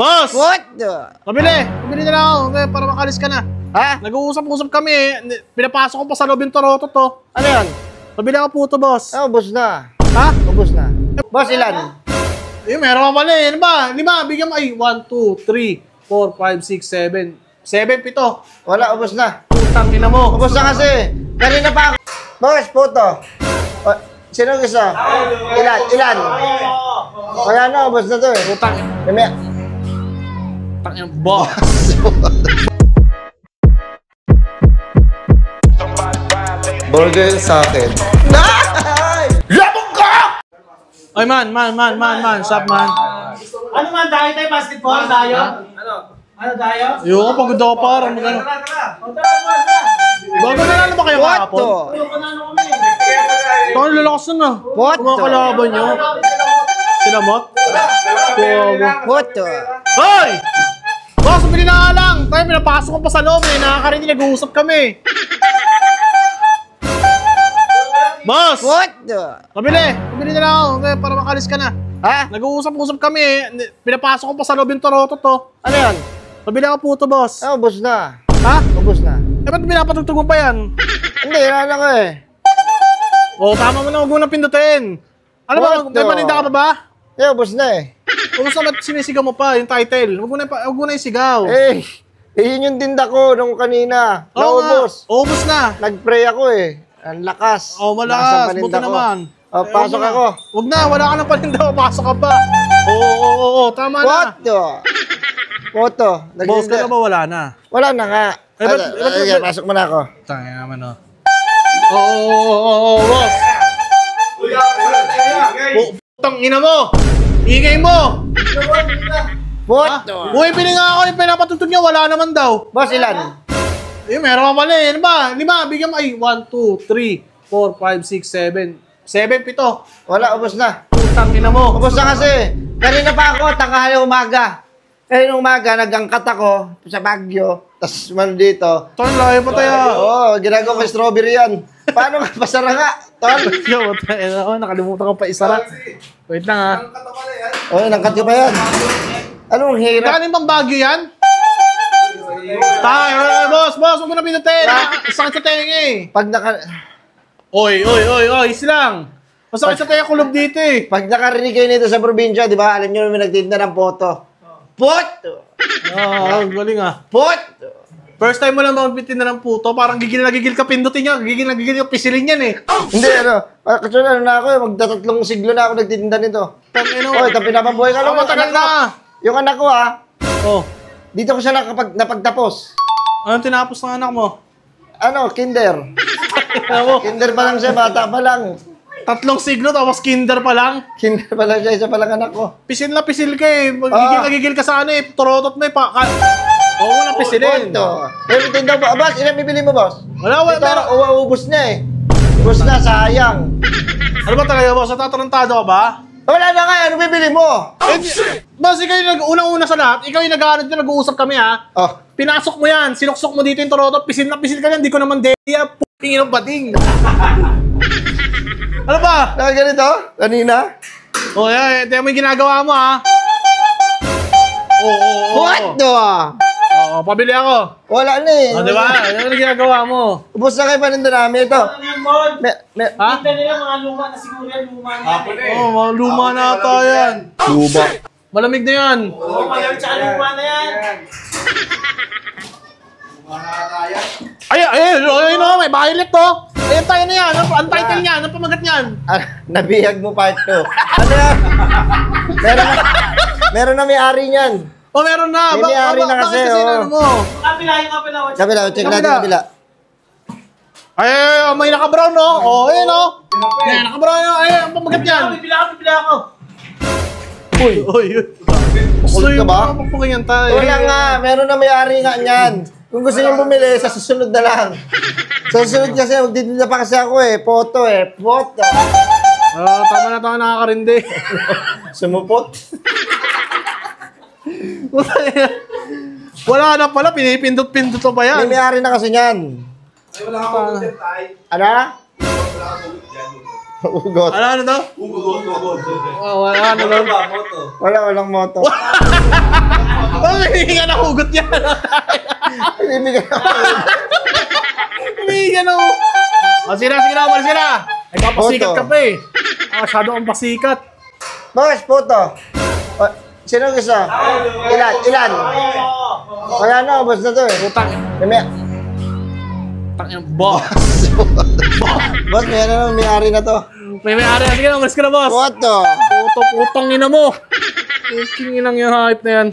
Boss! What? Pabili! Pabili na lang ako para makalis ka na. Ha? Nag-uusap-usap kami eh. Pinapasok ko pa sa loob yung Toronto to. Ano yan? Pabili ako puto, boss. Ubus na. Ha? Ubus na. Boss, ilan? Meron ka pala eh. Ano ba? Lima, bigyan mo. Ay, 1, 2, 3, 4, 5, 6, 7. 7, 7. Wala, ubus na. Putang ina mo. Ubus na kasi. Kanina pa ako. Boss, puto. Sino gusto? Ilan? Ilan? Wala na, ubus na to eh. Putang. Mamaya. Putang ina, boss. Burger sa akin. Labog ka! Ay, man. Stop, man. Ano man, tayo tayo basketball? Tayo? Ano tayo? Yung pagod ako parang magano. Bago na lang ba kayo kahapon? Ito ang lalakas na. What? Mga kalaban nyo. Sinamot? What? Hoy! Boss, pili na nga lang. Tayo, pinapasok ko pa sa loob eh. Nakakarinig, nag-uusap kami. Boss! What? Pabili! Pabili na lang ako para makalis ka na. Ha? Nag-uusap-usap kami eh. Pinapasok ko pa sa loob yung Toronto to. Ano yan? Pabili ako puto, boss. Ubus na. Ha? Ubus na. Ba't pinapatugtog mo pa yan? Hindi, wala ko eh. Tama mo na, huwag mo na pindutin. Ano ba, may paninda ka pa ba? Ubus na eh. Ubus na, ba't sinisigaw mo pa yung title? Huwag mo na isigaw. Yun yung tinda ko nung kanina. Naubos. Ubus na. Nag-pray ako eh. Ang lakas. Malakas. Buti naman. Pasok ako. Huwag na, wala ka ng paninda. Pasok ka pa. Oo, tama na. What? Photo. Boss ka na ba? Wala na. Wala na nga. Pasok mo na ako. Tangin naman, oh. Oo, boss. Putang ina mo. Ingay mo. What? Buhay nga ako yung pinapatutog niya. Wala naman daw. Boss, ilan? Meron ka pala eh. Ano ba? Lima, bigyan mo. Ay, 1, 2, 3, 4, 5, 6, 7. 7, 7. Wala, ubos na. Putang ina mo. Ubos na kasi. Kanina pa ako, tanghali umaga. Kanina umaga, nag-angkat ako sa Baguio. Tapos man dito. Ton, layo pa tayo. Oo, ginagawa ko strawberry yan. Paano nga? Pasara nga. Ton. Nakalimutan ko pa isara. Wait lang ha. Oo, nangkat ko pa yan. Anong hirap? Kanin bang Baguio yan? Boss, huwag mo na pinutin. Sakit sa tenga eh. Pag Oy, silang. Masakit sa tenga kulob dito eh. Pag nakarinig kayo nito sa probinsya, di ba? Alam nyo namin nagtinda ng poto. Puto! Galing ah. Puto! First time mo lang magpitin na ng puto, parang gigil na gigil ka pindutin niya. Gigil na gigil yung pisilin yan eh. Hindi, kasi na ako, magtatatlong siglo na ako nagtitinda nito. Oy, ito pinapabuhay ka lang. Matagal na. Yung anak ko Oh. Dito ko siya napagtapos. Anong tinapos ng anak mo? Kinder. Kinder pa lang siya, bata pa lang. 3 siglo, tapos kinder pa lang. Kinder pa lang siya, isa pa lang anak ko. Pisil na pisil ka eh. Gigil na gigil ka sa ano eh. Torotot mo eh. Oo na pisilin. Tinda mo. Boss, ilan bibili mo, boss? Wala. Ito, ubus na eh. Ubus na, sayang. Ano ba talaga, boss? Natatarantado ka ba? Wala na nga, ano bibili mo? Boss, ikaw yung unang-una sa lahat. Ikaw yung nag-uusap kami ha. Pinasok mo yan. Sinuksok mo dito yung torotot. Pisil na pisil ka yan. Di ko naman deya. Pingin ng bading. Ano ba? Ganito? Kanina? Ito yung may ginagawa mo ha. What the? Pabili ako. Wala na eh. Diba? Ano yung ginagawa mo? Ubus na kayo paninda namin ito. Ano yan, Mon? Ha? Tinda nila mga luma na siguro yan. Luma na yan. Mga luma na ata yan. Luma. Malamig na yan. Luma yan, tsaka luma na yan. Ayun o, may violet to. Ayun tayo na yan. Ang title niyan, ang pamagat niyan. Nabihag mo part 2. Ano yan? Meron na may-ari niyan. Meron na. May may-ari na kasi, Kapila, yung kapila. Kabila, check natin kabila. May naka-brown no? Ayun o. Naka-brown no. Ayun, ang pamagat niyan. Pipila ako. Uy. Makulit ka ba? Papaganyan tayo. Wala nga, meron na may-ari nga niyan. Kung gusto niyo bumili, sa susunod na lang. Sa susunod kasi, magtitinda pa kasi ako eh. Poto. Tama na tayo nakakarindi. Sumupot. Wala na pala, pinipindot-pindot pa yan. May may-ari na kasi niyan. Wala akong ulit ay. Ano? Ugot. Ano to? Ugot. Wala na lang. Walang moto. Humingi ka ng hugot yan. Ibibigay ako. Humingi ka ng hugot. O, sige na, umalis ka na. Nagpapasikat ka pa eh. Masyado kang pasikat. Boss, photo. Sino gusto? Ilan? Wala na, boss na to eh. Putang. Boss. Boss, may ano na, may-ari na to. May-ari na. Sige na, umalis ka na, boss. Photo. Putong ina mo. King inang yung hype na yan.